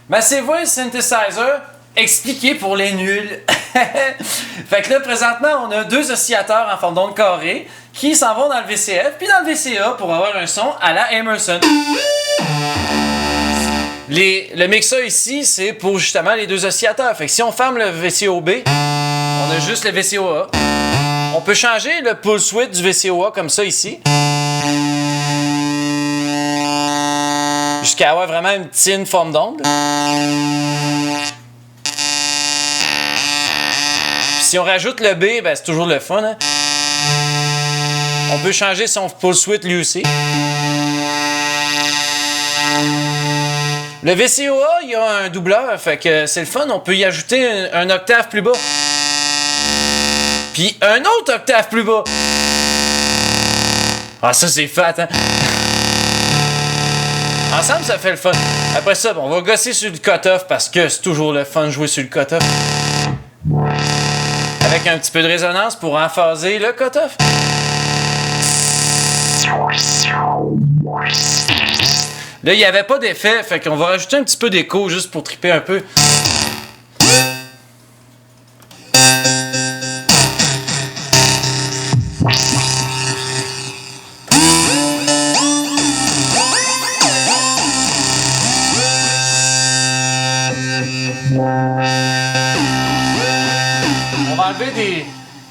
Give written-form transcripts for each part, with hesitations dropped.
Massive Wave Synthesizer, expliqué pour les nuls. Fait que là, présentement, on a deux oscillateurs en forme d'onde carrée qui s'en vont dans le VCF, puis dans le VCA pour avoir un son à la Emerson. Le mixeur ici, c'est pour justement les deux oscillateurs. Fait que si on ferme le VCOB, on a juste le VCOA. On peut changer le pulse width du VCOA comme ça ici. Jusqu'à avoir vraiment une petite forme d'onde. Si on rajoute le B, ben c'est toujours le fun. Hein? On peut changer son pulse width lui aussi. Le VCOA, il y a un doubleur, fait que c'est le fun. On peut y ajouter un octave plus bas. Puis un autre octave plus bas. Ah, ça c'est fat, hein? Ensemble, ça fait le fun. Après ça, on va gosser sur le cut-off parce que c'est toujours le fun de jouer sur le cut-off. Avec un petit peu de résonance pour emphaser le cut-off. Là, il n'y avait pas d'effet, fait qu'on va rajouter un petit peu d'écho juste pour triper un peu.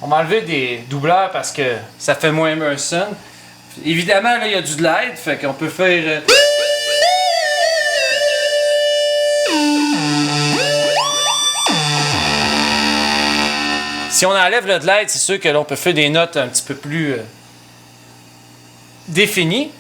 On va enlever des doubleurs parce que ça fait moins Emerson. Évidemment, là, il y a du glide, fait qu'on peut faire... Si on enlève le glide, c'est sûr que là, on peut faire des notes un petit peu plus définies.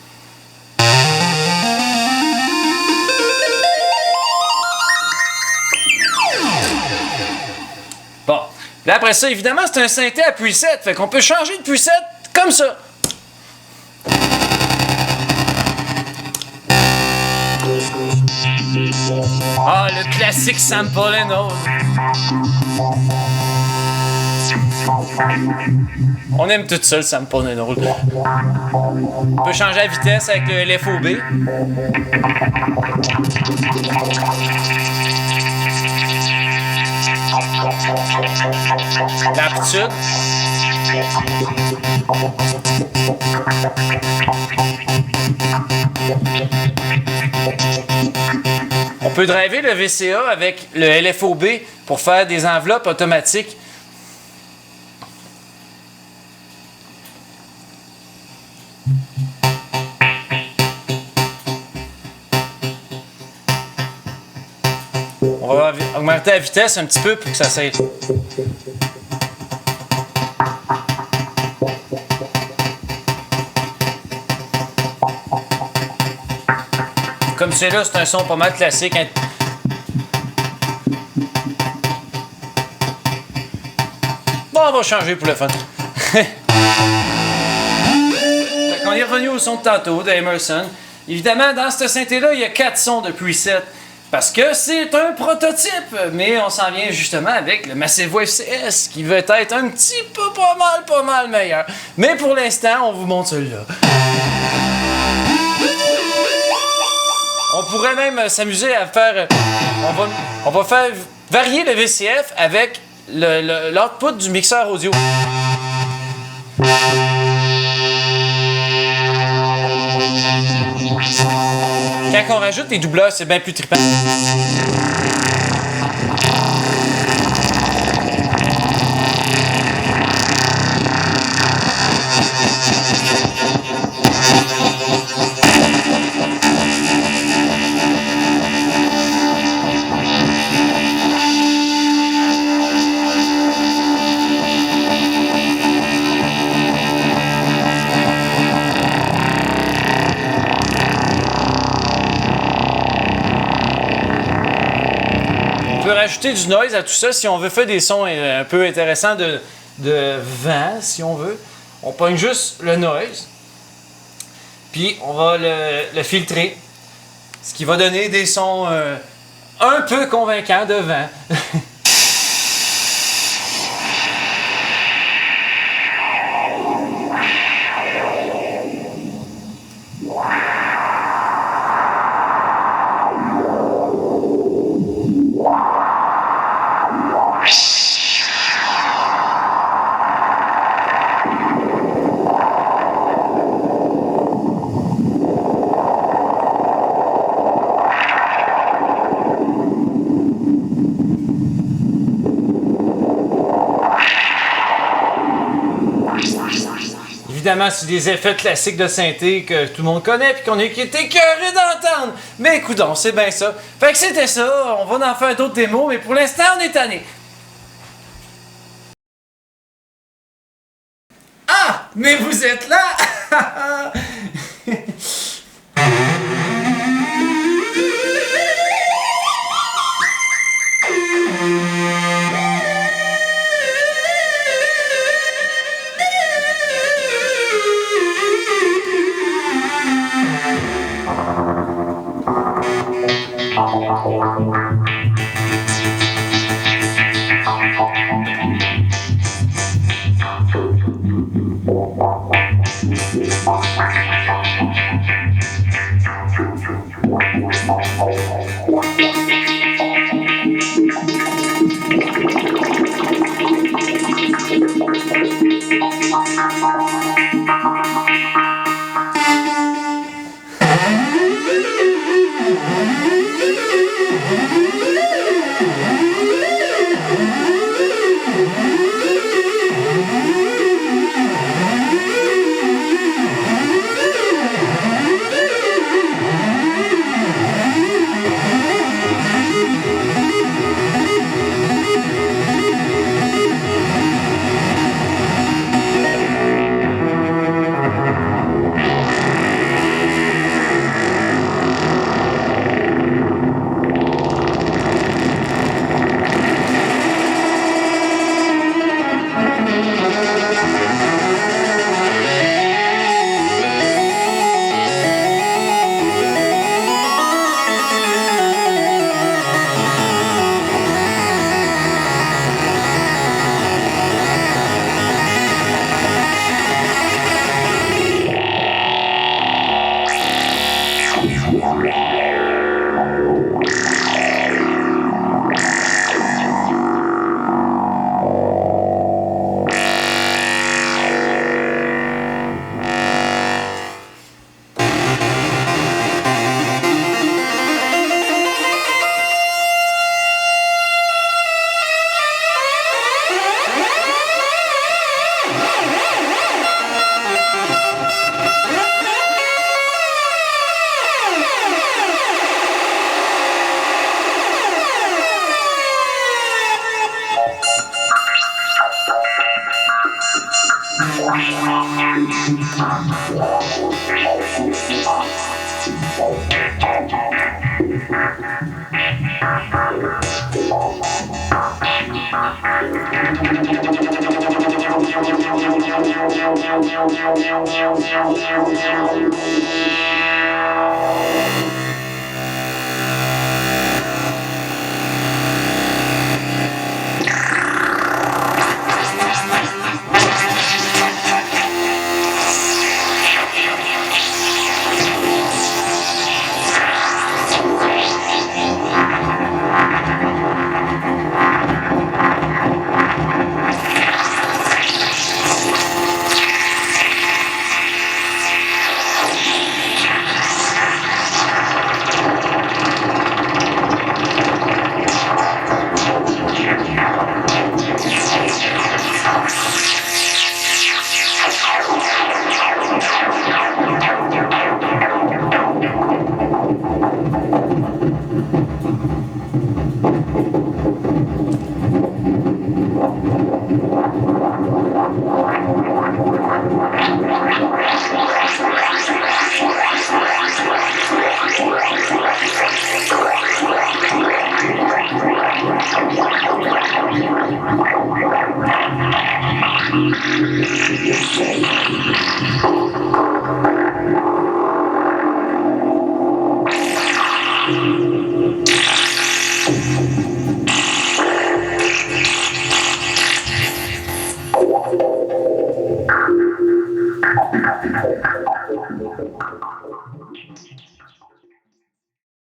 Bon. Là, après ça, évidemment, c'est un synthé à preset. Fait qu'on peut changer de preset comme ça. Ah, le classique sample and hold. On aime tout ça, le sample and hold. On peut changer la vitesse avec le LFOB. L'amplitude. On peut driver le VCA avec le LFOB pour faire des enveloppes automatiques. On va augmenter la vitesse un petit peu pour que ça s'aide. Comme celui-là, c'est un son pas mal classique. Bon, on va changer pour le fun. On est revenu au son de tantôt, de Emerson. Évidemment, dans ce synthé-là, il y a 4 sons de preset. Parce que c'est un prototype, mais on s'en vient justement avec le Massive Wave CS qui veut être un petit peu pas mal meilleur. Mais pour l'instant, on vous montre celui-là. On pourrait même s'amuser à faire... On va faire varier le VCF avec l'output du mixeur audio. Quand on rajoute des doubleurs, c'est bien plus trippant. On peut rajouter du noise à tout ça si on veut faire des sons un peu intéressants de vent, si on veut. On pogne juste le noise, puis on va le filtrer, ce qui va donner des sons un peu convaincants de vent. évidemment, c'est des effets classiques de synthé que tout le monde connaît puis qu'on est écœuré d'entendre. Mais écoutons, c'est bien ça. Fait que c'était ça. On va en faire d'autres démos, mais pour l'instant, on est tanné. Ah! Mais vous êtes là!